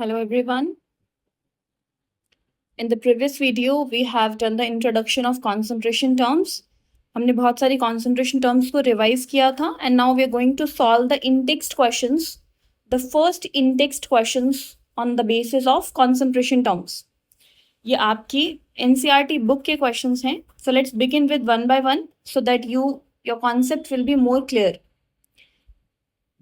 Hello everyone. In the previous video, we have done the introduction of concentration terms. हमने बहुत सारी concentration terms को revise किया था and now we are going to solve the in-text questions. The first in-text questions on the basis of concentration terms. ये आपकी NCERT book के questions हैं. So let's begin with one by one so that your concept will be more clear.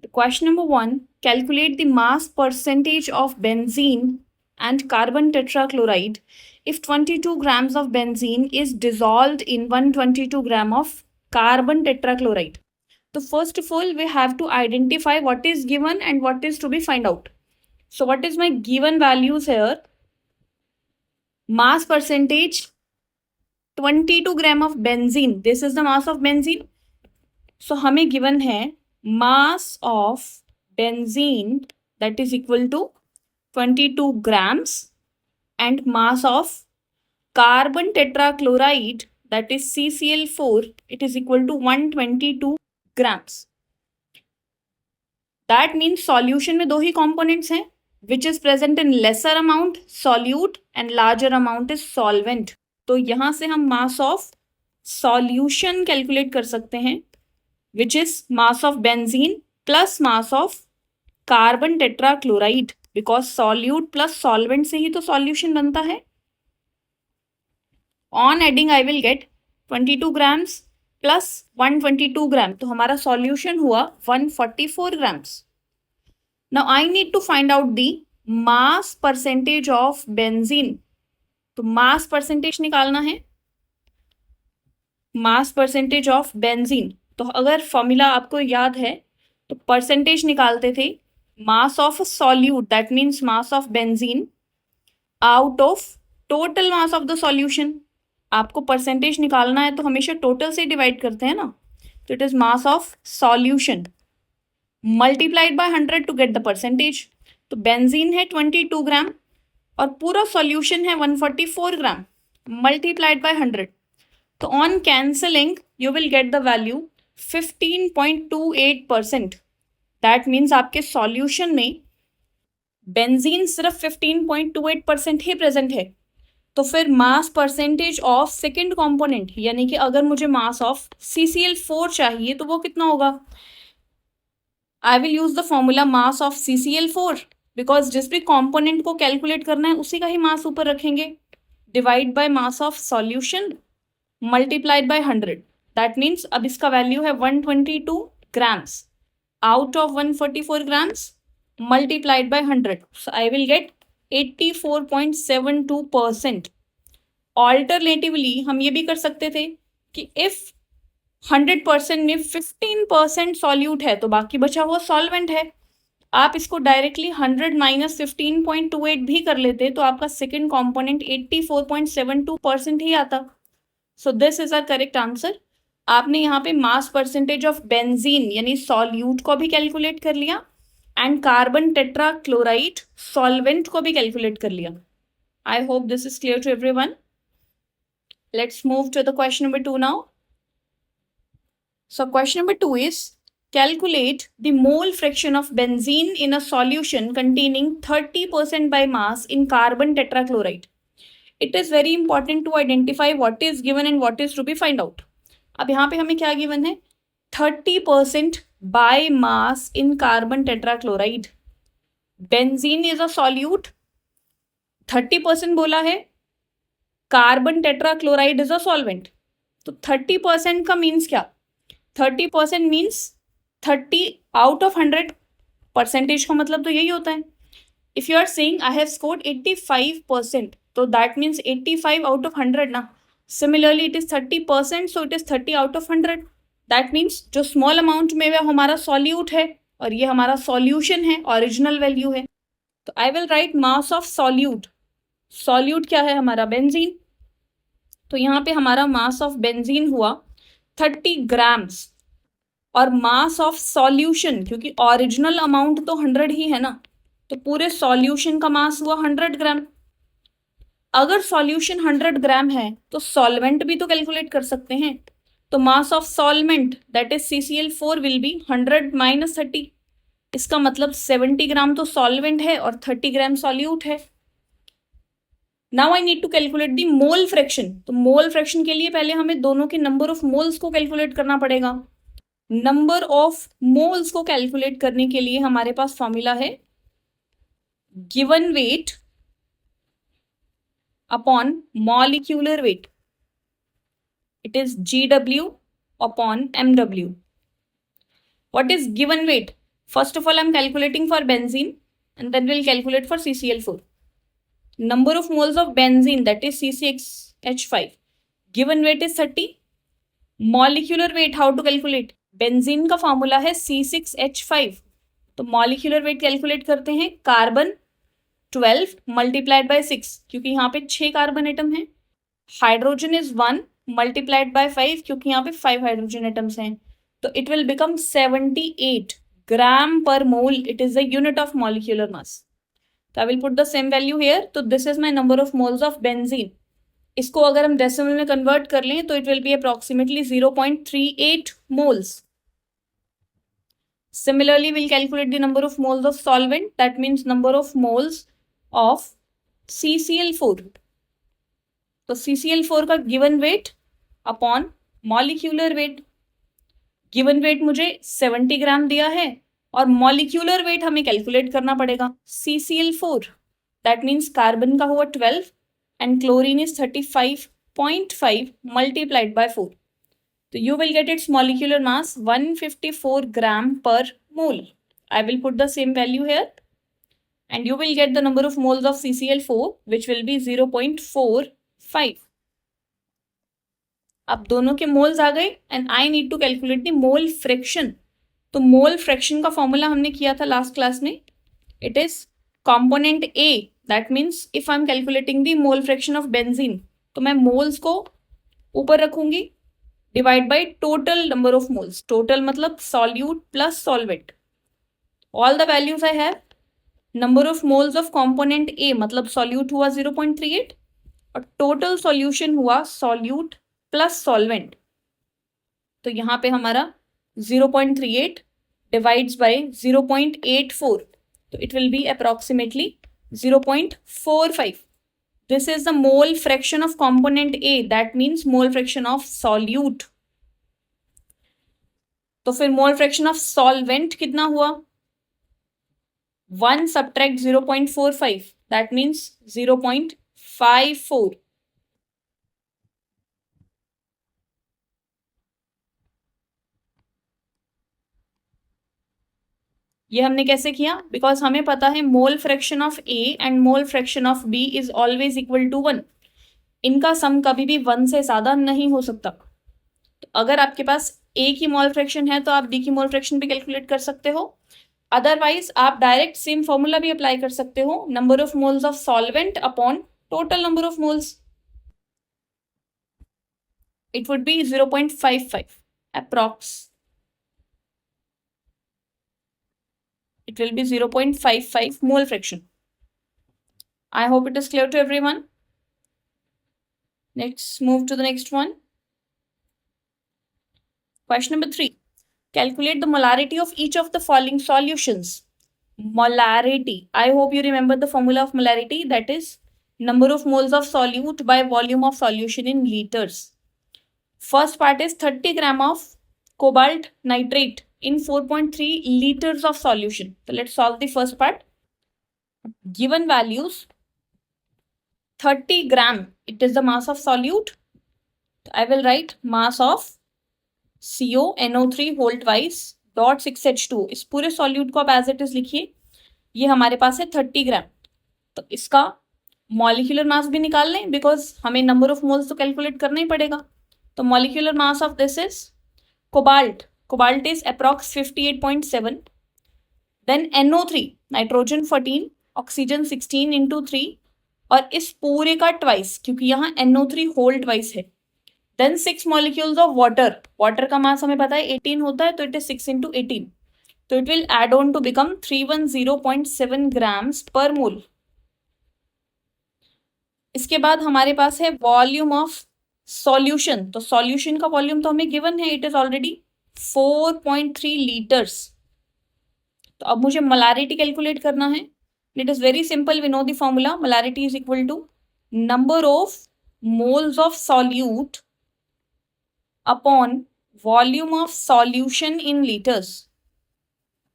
The question number 1, calculate the mass percentage of benzene and carbon tetrachloride if 22 grams of benzene is dissolved in 122 gram of carbon tetrachloride. So first of all, we have to identify what is given and what is to be find out. So what is my given values here? Mass percentage 22 gram of benzene. This is the mass of benzene. So हमें given है mass of benzene that is equal to 22 grams and mass of carbon tetrachloride that is CCl4 it is equal to 122 grams. That means solution में दो ही components हैं which is present in lesser amount solute and larger amount is solvent. तो यहाँ से हम mass of solution calculate कर सकते हैं which is mass of benzene plus mass of carbon tetrachloride because solute plus solvent से ही तो solution बनता है. On adding I will get 22 grams plus 122 gram तो हमारा solution हुआ 144 grams. Now I need to find out the mass percentage of benzene. तो mass percentage निकालना है. Mass percentage of benzene. तो अगर फॉर्मूला आपको याद है तो परसेंटेज निकालते थे मास of solute that means mass of benzene out of total mass of the solution. आपको परसेंटेज निकालना है तो हमेशा टोटल से डिवाइड करते हैं ना. तो it is mass of solution multiplied by 100 to get the percentage. तो बेंजीन है 22 ग्राम और पूरा सॉल्यूशन है 144 ग्राम मल्टीप्लाइड बाय 100. तो on cancelling you will get the value 15.28%. That means आपके सॉल्यूशन में बेंजीन सिर्फ 15.28% ही प्रेजेंट है. तो फिर मास परसेंटेज ऑफ सेकेंड कंपोनेंट यानी कि अगर मुझे मास ऑफ CCl4 चाहिए तो वो कितना होगा. I will use the formula mass of CCl4 because जिस भी कंपोनेंट को कैलकुलेट करना है उसी का ही मास ऊपर रखेंगे. Divide by mass of solution multiplied by 100. That means अब इसका वैल्यू है 122 grams out of 144 grams multiplied by 100. So I will get 84.72%. Alternatively हम ये भी कर सकते थे कि इफ 100% में 15% सॉल्यूट है तो बाकी बचा हुआ सॉल्वेंट है. आप इसको डायरेक्टली 100 माइनस 15.28 भी कर लेते तो आपका सेकेंड कॉम्पोनेंट 84.72% ही आता. So this is our correct answer. आपने यहाँ पे मास परसेंटेज ऑफ बेंजीन यानी सॉल्यूट को भी कैलकुलेट कर लिया एंड कार्बन टेट्राक्लोराइड सॉल्वेंट को भी कैलकुलेट कर लिया. I hope this is clear to everyone. Let's move to the question number 2 now. So question number 2 is calculate the mole fraction of benzene in a solution containing 30% by mass in carbon tetrachloride. It is very important to identify what is given and what is to be find out. अब यहाँ पे हमें क्या given है 30% by mass in carbon tetrachloride. Benzene is a solute. 30% बोला है. Carbon tetrachloride is a solvent. तो 30% का मीन्स क्या. 30% मीन्स 30 आउट ऑफ 100. परसेंटेज का मतलब तो यही होता है. If you are saying I have scored 85% तो दैट मीन्स 85 आउट ऑफ 100 ना. Similarly it is 30% so it is 30 out of 100. That means जो स्मॉल अमाउंट में वह हमारा सॉल्यूट है और ये हमारा सॉल्यूशन है ओरिजिनल वैल्यू है. तो I will right mass of solute. Solute क्या है हमारा बेंजीन. तो यहाँ पे हमारा मास ऑफ बेंजीन हुआ 30 ग्राम्स और मास ऑफ सॉल्यूशन क्योंकि ओरिजिनल अमाउंट तो 100 ही है ना तो पूरे सॉल्यूशन का मास हुआ 100 ग्राम. अगर सॉल्यूशन 100 ग्राम है तो सॉल्वेंट भी तो कैलकुलेट कर सकते हैं. तो mass of solvent that is CCl4 will be 100 minus 30. इसका मतलब 70 ग्राम तो सॉल्वेंट है और 30 ग्राम सॉल्यूट है। Now I need to calculate the mole fraction. तो मोल फ्रैक्शन के लिए पहले हमें दोनों के नंबर ऑफ मोल्स को कैलकुलेट करना पड़ेगा। नंबर ऑफ मोल्स को कैलकुलेट करने के लिए हमारे पास फॉर्मूला है given weight upon molecular weight. It is GW upon MW. What is given weight? First of all, I'm calculating for benzene and then we'll calculate for CCl4. Number of moles of benzene, that is CCH5. Given weight is 30. Molecular weight, how to calculate? Benzene का formula है C6H5. तो molecular weight calculate करते हैं carbon 12 multiplied by 6, क्योंकि यहाँ पे 6 carbon atom है। Hydrogen is 1 multiplied by 5, क्योंकि यहाँ पे 5 हाइड्रोजन एटम्स हैं। तो it will become 78 gram per mole. It is the unit of molecular mass. तो I will put the same value here. तो this is my number of moles of benzene. इसको अगर हम डेसिमल में convert कर लें तो it will be approximately 0.38 moles. Similarly, we'll calculate the number of moles of solvent. That means number of moles of CCl4. तो CCl4 का given weight upon molecular wait. Given weight मुझे 70 ग्राम दिया है और मॉलिक्यूलर वेट हमें calculate करना पड़ेगा. CCl4 that means carbon का हुआ 12 and chlorine is 35.5 multiplied by 4. तो you will get its molecular mass 154 gram per mole. I will put the same value here and you will get the number of moles of CCl4 which will be 0.45. अब दोनों के moles आ गए and I need to calculate the mole fraction. तो mole fraction का formula हमने किया था last class में. It is component A. That means if I am calculating the mole fraction of benzene, तो मैं मोल्स को ऊपर रखूंगी divide by total number of moles. Total मतलब solute plus solvent. All the values I have. Number of moles of component A मतलब solute हुआ 0.38 और total solution हुआ सॉल्यूट प्लस सॉल्वेंट. तो यहाँ पे हमारा 0.38 डिवाइड्स बाय 0.84. तो it will be approximately 0.45. This is the mole fraction of component A. That means mole fraction of solute. तो फिर mole fraction of solvent कितना हुआ? 1 subtract 0.45. That means 0.54. ये हमने कैसे किया? बिकॉज हमें पता है mole fraction of A and mole fraction of B is always equal to 1. इनका सम कभी भी 1 से ज्यादा नहीं हो सकता. तो अगर आपके पास ए की मोल फ्रैक्शन है तो आप बी की मोल फ्रैक्शन भी कैलकुलेट कर सकते हो. अदरवाइज आप डायरेक्ट सेम फॉर्मूला भी अप्लाई कर सकते हो. Number of moles of solvent upon total number of moles. It would be 0.55 approx. It will be 0.55 mole fraction. I hope it is clear to everyone. Let's move to the next one. Question number 3. Calculate the molarity of each of the following solutions. Molarity. I hope you remember the formula of molarity. That is number of moles of solute by volume of solution in liters. First part is 30 gram of cobalt nitrate in 4.3 liters of solution. So let's solve the first part. Given values 30 gram, it is the mass of solute. I will write mass of CONO3 whole twice dot 6H2. इस पूरे solute को आप as it is लिखिए. ये हमारे पास है 30 ग्राम. तो इसका molecular mass भी निकाल लें because हमें number of moles तो calculate करना ही पड़ेगा. तो molecular mass of this is cobalt. Cobalt is approx 58.7. Then NO3, nitrogen 14, oxygen 16 into 3 और इस पूरे का twice क्योंकि यहाँ NO3 whole twice है. Then 6 molecules of water. Water का mass हमें पता है 18 होता है तो it is 6 into 18. तो it will add on to become 310.7 grams per mole. इसके बाद हमारे पास है volume of solution. तो solution का volume तो हमें given है. It is already 4.3 liters. तो अब मुझे मोलारिटी कैलकुलेट करना है. It is very simple. We know the formula. Molarity is equal to number of moles of solute upon volume of solution in litres.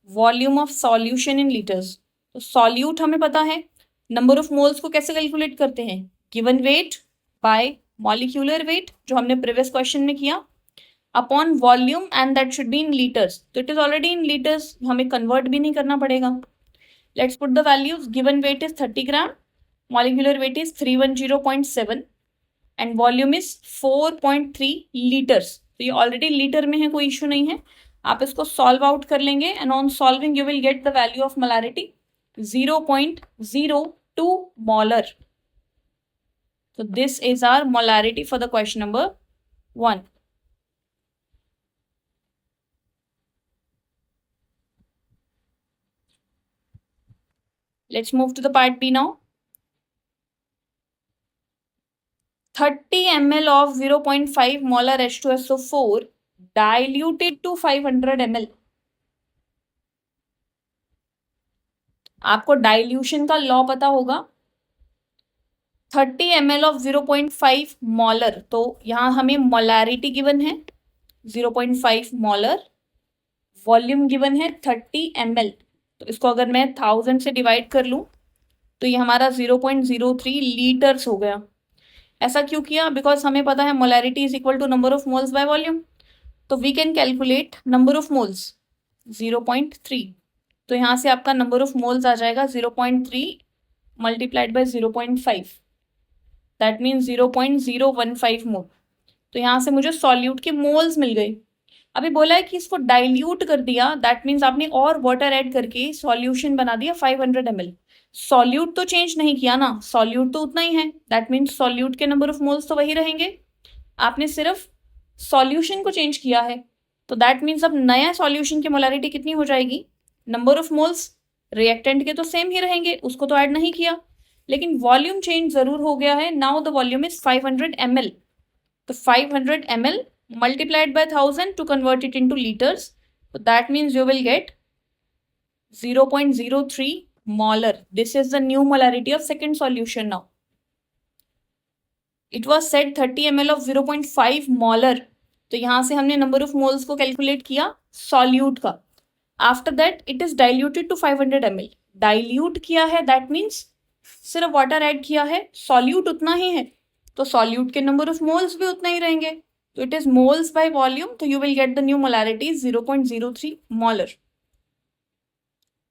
Volume of solution in litres. तो solute हमें पता है. Number of moles को कैसे calculate करते हैं? Given weight by molecular weight, जो हमने प्रीवियस क्वेश्चन में किया, upon volume, and that should be in litres. तो it is already in litres, हमें कन्वर्ट भी नहीं करना पड़ेगा. Let's put the values. Given weight is 30 gram, molecular weight is 310.7 and volume is 4.3 litres. तो ये ऑलरेडी लीटर में है, कोई इश्यू नहीं है. आप इसको सॉल्व आउट कर लेंगे and on solving you will get the value of molarity 0.02 molar. So this is our molarity for the question number 1. Let's move to the part B now. 30 ml of 0.5 molar H2SO4 diluted to 500 ml. आपको dilution का law पता होगा. 30 ml of 0.5 molar. तो यहाँ हमें molarity given है 0.5 molar, volume given है 30 ml. तो इसको अगर मैं 1000 से डिवाइड कर लूँ तो ये हमारा 0.03 लीटर्स हो गया. ऐसा क्यों किया? बिकॉज हमें पता है molarity is equal to number of moles by volume. तो we can calculate number of moles 0.3. तो यहाँ से आपका नंबर ऑफ मोल्स आ जाएगा 0.3 मल्टीप्लाइड बाय 0.5. दैट मीन्स 0.015 मोल. तो यहाँ से मुझे सॉल्यूट के मोल्स मिल गए. अभी बोला है कि इसको डाइल्यूट कर दिया, दैट मीन्स आपने और वाटर ऐड करके सॉल्यूशन बना दिया 500 ml. सॉल्यूट तो चेंज नहीं किया ना, सॉल्यूट तो उतना ही है. दैट मीन्स सॉल्यूट के नंबर ऑफ मोल्स तो वही रहेंगे, आपने सिर्फ सॉल्यूशन को चेंज किया है. तो दैट मीन्स अब नया सॉल्यूशन की मोलारिटी कितनी हो जाएगी? नंबर ऑफ मोल्स रिएक्टेंट के तो सेम ही रहेंगे, उसको तो ऐड नहीं किया, लेकिन वॉल्यूम चेंज जरूर हो गया है. Now the volume is 500 ml. तो 500 ml multiplied by 1000 to convert it into liters. So that means you will get 0.03 molar. This is the new molarity of second solution now. It was said 30 ml of 0.5 molar. तो यहाँ से हमने number of moles को calculate किया solute का. After that it is diluted to 500 ml. Dilute किया है, that means सिर्फ वाटर ऐड किया है, सॉल्यूट उतना ही है, तो सॉल्यूट के नंबर ऑफ मोल्स भी उतना ही रहेंगे. तो it is moles by volume. तो you will get the new molarity 0.03 molar.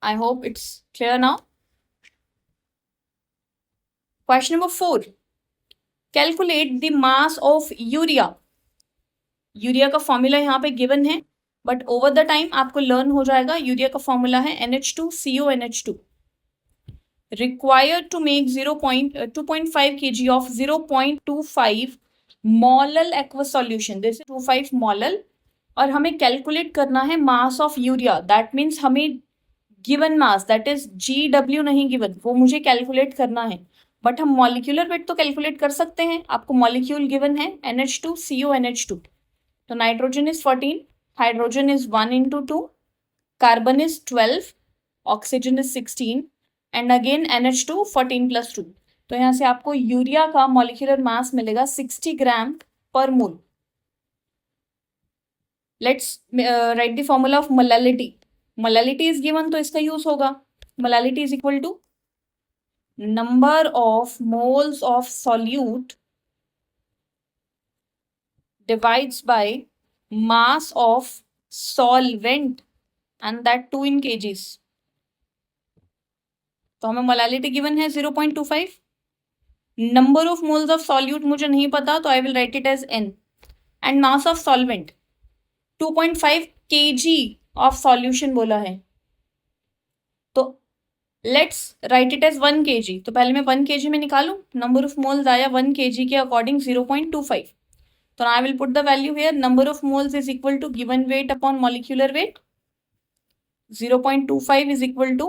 I hope it's clear now. Question number 4. Calculate the mass of urea. Urea का फॉर्मूला यहाँ पे गिवन है, बट ओवर द टाइम आपको learn हो जाएगा. Urea का formula है NH2CONH2. required to make 2.5 kg of 0.25 molal aqueous solution. This is 25 molal. और हमें कैलकुलेट करना है mass of urea. That means हमें given mass, that is GW नहीं गिवन, वो मुझे कैलकुलेट करना है. बट हम मॉलिक्यूलर वेट तो कैलकुलेट कर सकते हैं. आपको मॉलिक्यूल गिवन है NH2CONH2. तो nitrogen is 14, hydrogen is 1 into 2, carbon is 12, oxygen is 16 and again NH2 14 + 2. तो यहाँ से आपको यूरिया का मॉलिक्यूलर मास मिलेगा 60 gram per mole. Let's write the formula of molality. Molality is given, तो इसका यूज होगा. Molality is equal to number of moles of solute divides by mass of solvent and that 2 in kgs. तो हमें molality given है 0.25. Number of moles of solute मुझे नहीं पता, तो I will write it as N. And mass of solvent 2.5 kg of solution बोला है, तो let's write it as 1 kg. तो पहले मैं 1 kg में निकालूं. नंबर ऑफ मोल्स आया 1 kg के अकॉर्डिंग 0.25. तो I will put the value here. Number of moles is equal to given weight upon molecular weight. 0.25 is equal to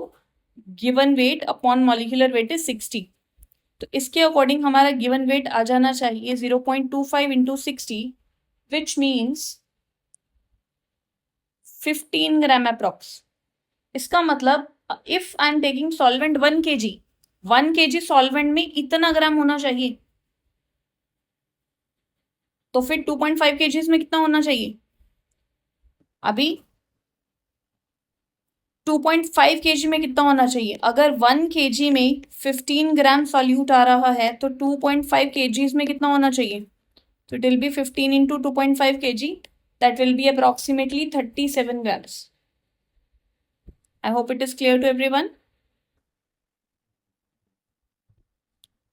given weight upon molecular weight is 60. तो इसके according हमारा given weight आ जाना चाहिए 0.25 into 60, which means 15 gram approx. इसका मतलब if I am taking solvent 1 kg solvent में इतना ग्राम होना चाहिए, तो फिर 2.5 kg में कितना होना चाहिए? अभी 2.5 kg में कितना होना चाहिए? अगर 1 kg में 15 ग्राम सॉल्यूट आ रहा है तो 2.5 kg में कितना होना चाहिए? तो it will B 15 into 2.5 kg, that will be approximately 37 grams. I hope it is clear to everyone.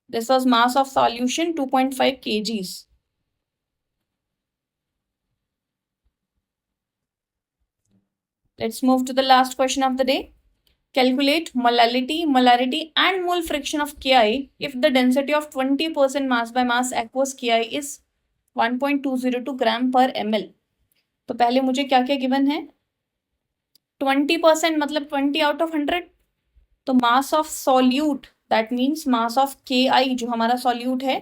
This was mass of solution 2.5 kgs. Let's move to the last question of the day. Calculate molarity and mole fraction of Ki if the density of 20% mass by mass aqueous Ki is 1.202 gram per ml. तो पहले मुझे क्या क्या given है? 20% मतलब 20 out of 100. तो mass of solute, that means mass of Ki जो हमारा सॉल्यूट है,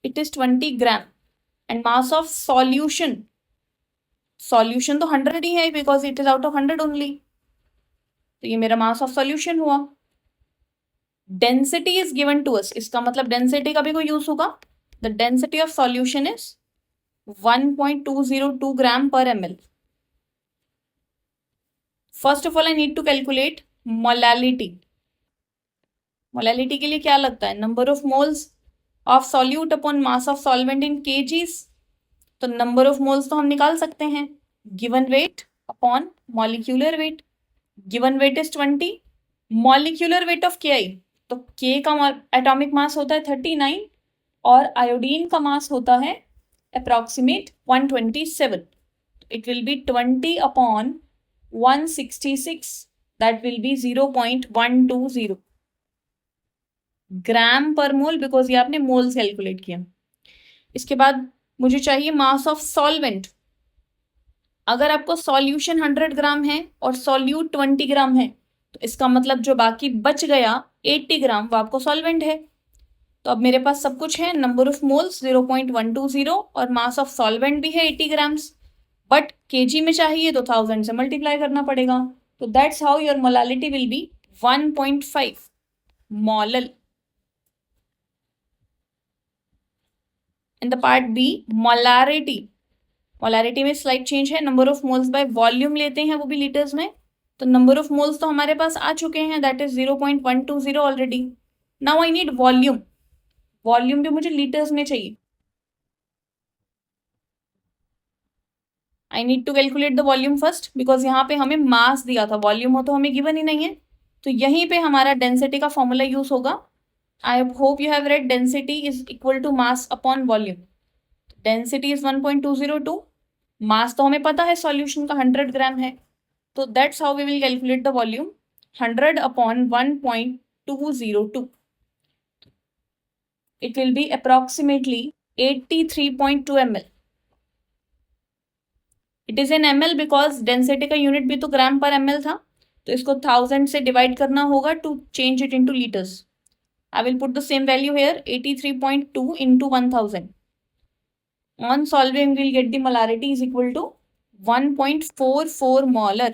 it is 20 gram. And mass of solution तो 100 ही है because it is out of 100 only. तो ये मेरा मास ऑफ सॉल्यूशन हुआ. Density is given to us, इसका मतलब डेंसिटी का भी कोई यूज होगा. The density of solution is 1.202 gram per ml. First of all I need to calculate molality. Molality के लिए क्या लगता है? Number of moles of solute upon mass of solvent in KGs. तो नंबर ऑफ मोल्स तो हम निकाल सकते हैं, given weight upon molecular wait. Given weight is 20, molecular weight of Ki, तो K का एटॉमिक मास होता है 39 और आयोडीन का मास होता है approximate 127. It will B 20 upon 166, that will be 0.120 gram per mole, because ये आपने मोल्स कैलकुलेट किया. इसके बाद मुझे चाहिए मास ऑफ सॉल्वेंट. अगर आपको सॉल्यूशन 100 ग्राम है और सॉल्यूट 20 ग्राम है, तो इसका मतलब जो बाकी बच गया 80 ग्राम वो आपको सॉल्वेंट है. तो अब मेरे पास सब कुछ है, नंबर ऑफ मोल्स 0.120 और मास ऑफ सॉल्वेंट भी है 80 ग्राम्स, बट केजी में चाहिए तो 1000 से मल्टीप्लाई करना पड़ेगा. तो that's how your molality will be 1.5 molal. In the part B molarity, molarity में स्लाइड चेंज है. Number of moles by volume लेते हैं, वो भी लीटर्स में. तो नंबर ऑफ मोल्स तो हमारे पास आ चुके हैं, that is 0.120 already. Now I need volume. Volume भी मुझे लीटर्स में चाहिए. I need to calculate the volume first, because यहाँ पे हमें मास दिया था, वॉल्यूम हो तो हमें गिवन ही नहीं है. तो यहीं पे हमारा डेंसिटी का फॉर्मूला यूज होगा. I hope you have read density is equal to mass upon volume. Density is 1.202, mass तो हमें पता है सॉल्यूशन का 100 ग्राम है. तो that's how we will calculate the volume. 100 upon 1.202, it will be approximately 83.2 ml. It is in ml because density का unit भी तो ग्राम पर ml था, तो इसको 1000 से डिवाइड करना होगा to change it into liters. I will put the same value here, 83.2 into 1000. On solving, we will get the molarity is equal to 1.44 molar.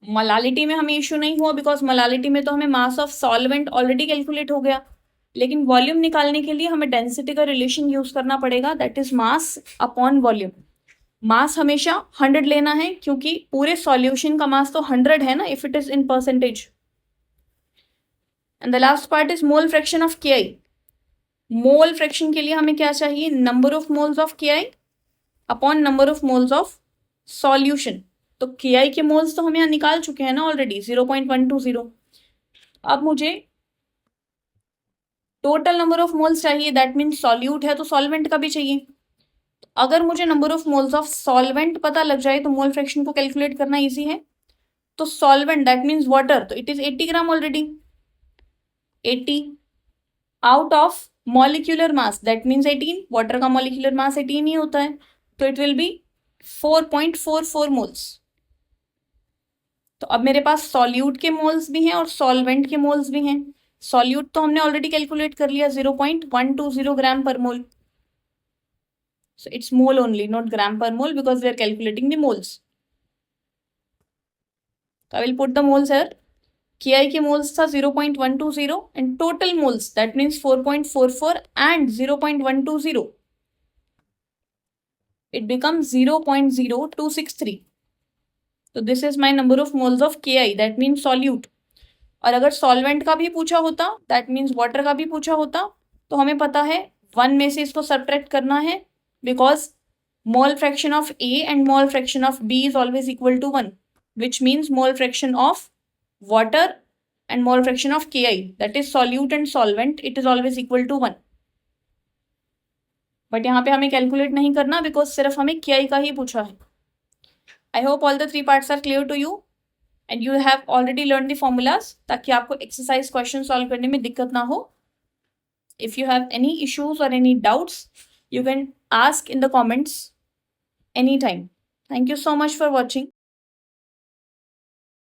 Molality में हमें इश्यू नहीं हुआ बिकॉज मोलालिटी में तो हमें मास ऑफ सॉल्वेंट ऑलरेडी कैलकुलेट हो गया. लेकिन वॉल्यूम निकालने के लिए हमें डेंसिटी का रिलेशन यूज करना पड़ेगा, that is mass upon volume. Mass हमेशा 100 लेना है क्योंकि पूरे सॉल्यूशन का मास तो 100 है ना, if it is in percentage. And the last part is mole fraction of Ki. Mole fraction के लिए हमें क्या चाहिए? Number of moles of Ki upon number of moles of solution. तो Ki के मोल्स तो हम यहाँ निकाल चुके हैं ना ऑलरेडी, 0.120. अब मुझे टोटल नंबर ऑफ मोल्स चाहिए, दैट मीन्स सॉल्यूट है तो सॉल्वेंट का भी चाहिए. अगर मुझे number of moles of solvent पता लग जाए तो मोल फ्रैक्शन को कैलकुलेट करना इजी है. तो सॉल्वेंट दैट मीन्स वाटर, तो it is 80 gram already. 80 out of molecular mass, that means 18. Water का मॉलिक्यूलर मास 18 ही होता है, तो इट विल बी 4.44 मोल्स. तो अब मेरे पास सॉल्यूट के मोल्स भी हैं और सॉल्वेंट के मोल्स भी हैं. सॉल्यूट तो हमने ऑलरेडी कैलकुलेट कर लिया 0.120 ग्राम per mole. So it's mole only, not gram per mole, because we are calculating the moles. So I will put the moles here. Ki की moles था 0.120 and total moles, that means 4.44 and 0.120. It becomes 0.0263. So this is my number of moles of Ki, that means solute. और अगर solvent का भी पूछा होता, that means water का भी पूछा होता, तो हमें पता है 1 में से इसको सब्ट्रैक्ट करना है, because mole fraction of A and mole fraction of B is always equal to 1, which means mole fraction of water and mole fraction of Ki, that is solute and solvent, it is always equal to 1. But यहाँ पे हमें calculate नहीं करना, because सिर्फ हमें Ki का ही पूछा है. I hope all the 3 parts are clear to you and you have already learn the formulas, ताकि आपको एक्सरसाइज क्वेश्चन सॉल्व करने में दिक्कत ना हो. If you have any issues और any doubts, you can ask in the comments anytime. Thank you so much for watching.